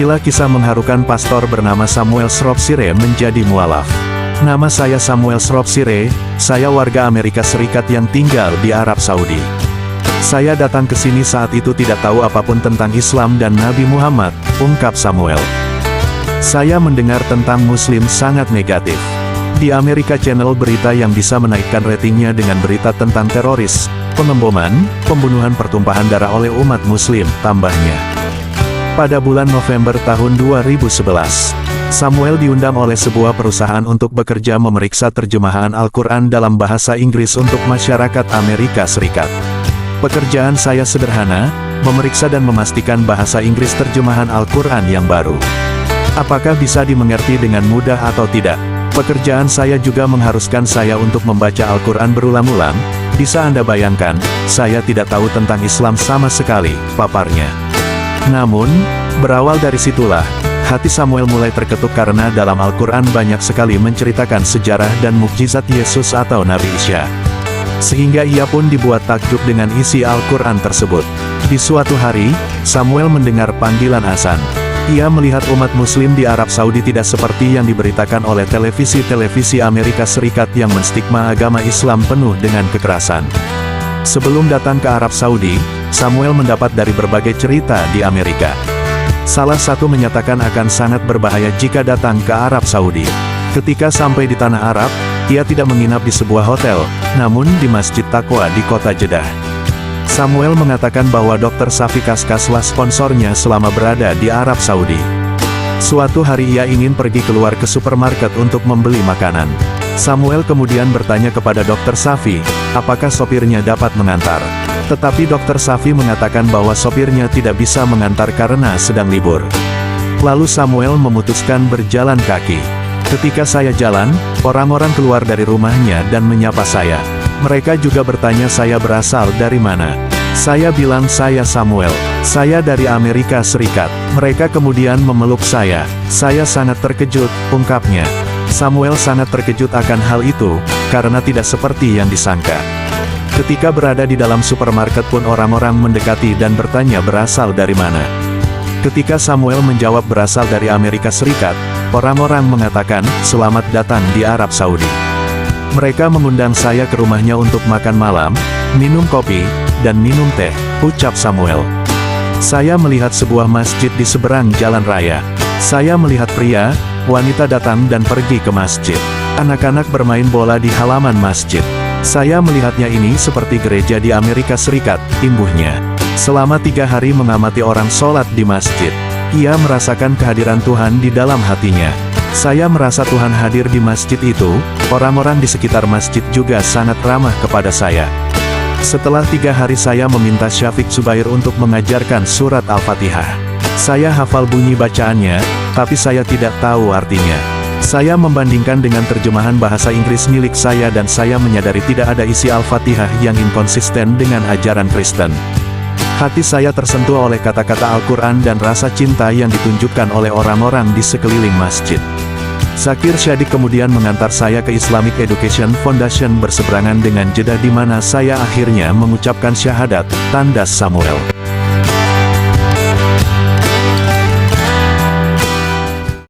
Inilah kisah mengharukan pastor bernama Samuel Shropshire menjadi mualaf. Nama saya Samuel Shropshire, saya warga Amerika Serikat yang tinggal di Arab Saudi. Saya datang ke sini saat itu tidak tahu apapun tentang Islam dan Nabi Muhammad, ungkap Samuel. Saya mendengar tentang Muslim sangat negatif. Di Amerika channel berita yang bisa menaikkan ratingnya dengan berita tentang teroris, pengeboman, pembunuhan pertumpahan darah oleh umat Muslim, tambahnya. Pada bulan November tahun 2011, Samuel diundang oleh sebuah perusahaan untuk bekerja memeriksa terjemahan Al-Quran dalam bahasa Inggris untuk masyarakat Amerika Serikat. Pekerjaan saya sederhana, memeriksa dan memastikan bahasa Inggris terjemahan Al-Quran yang baru. Apakah bisa dimengerti dengan mudah atau tidak? Pekerjaan saya juga mengharuskan saya untuk membaca Al-Quran berulang-ulang. Bisa Anda bayangkan, saya tidak tahu tentang Islam sama sekali, paparnya. Namun, berawal dari situlah, hati Samuel mulai terketuk karena dalam Al-Quran banyak sekali menceritakan sejarah dan mukjizat Yesus atau Nabi Isa. Sehingga ia pun dibuat takjub dengan isi Al-Quran tersebut. Di suatu hari, Samuel mendengar panggilan azan. Ia melihat umat Muslim di Arab Saudi tidak seperti yang diberitakan oleh televisi-televisi Amerika Serikat yang menstigma agama Islam penuh dengan kekerasan. Sebelum datang ke Arab Saudi, Samuel mendapat dari berbagai cerita di Amerika. Salah satu menyatakan akan sangat berbahaya jika datang ke Arab Saudi. Ketika sampai di tanah Arab, ia tidak menginap di sebuah hotel, namun di Masjid Taqwa di kota Jeddah. Samuel mengatakan bahwa Dr. Safi Kaskaslah sponsornya selama berada di Arab Saudi. Suatu hari ia ingin pergi keluar ke supermarket untuk membeli makanan. Samuel kemudian bertanya kepada Dr. Safi, apakah sopirnya dapat mengantar. Tetapi Dr. Safi mengatakan bahwa sopirnya tidak bisa mengantar karena sedang libur. Lalu Samuel memutuskan berjalan kaki. Ketika saya jalan, orang-orang keluar dari rumahnya dan menyapa saya. Mereka juga bertanya saya berasal dari mana. Saya bilang saya Samuel. Saya dari Amerika Serikat. Mereka kemudian memeluk saya. Saya sangat terkejut, ungkapnya. Samuel sangat terkejut akan hal itu, karena tidak seperti yang disangka. Ketika berada di dalam supermarket pun orang-orang mendekati dan bertanya berasal dari mana. Ketika Samuel menjawab berasal dari Amerika Serikat, orang-orang mengatakan, selamat datang di Arab Saudi. Mereka mengundang saya ke rumahnya untuk makan malam, minum kopi, dan minum teh, ucap Samuel. Saya melihat sebuah masjid di seberang jalan raya. Saya melihat pria, wanita datang dan pergi ke masjid. Anak-anak bermain bola di halaman masjid. Saya melihatnya ini seperti gereja di Amerika Serikat, imbuhnya. Selama 3 hari mengamati orang sholat di masjid. Ia merasakan kehadiran Tuhan di dalam hatinya. Saya merasa Tuhan hadir di masjid itu, orang-orang di sekitar masjid juga sangat ramah kepada saya. Setelah 3 hari saya meminta Syafiq Zubair untuk mengajarkan surat Al-Fatihah. Saya hafal bunyi bacaannya, tapi saya tidak tahu artinya. Saya membandingkan dengan terjemahan bahasa Inggris milik saya dan saya menyadari tidak ada isi Al-Fatihah yang inkonsisten dengan ajaran Kristen. Hati saya tersentuh oleh kata-kata Al-Quran dan rasa cinta yang ditunjukkan oleh orang-orang di sekeliling masjid. Zakir Syadik kemudian mengantar saya ke Islamic Education Foundation berseberangan dengan Jeddah di mana saya akhirnya mengucapkan syahadat, tandas Samuel.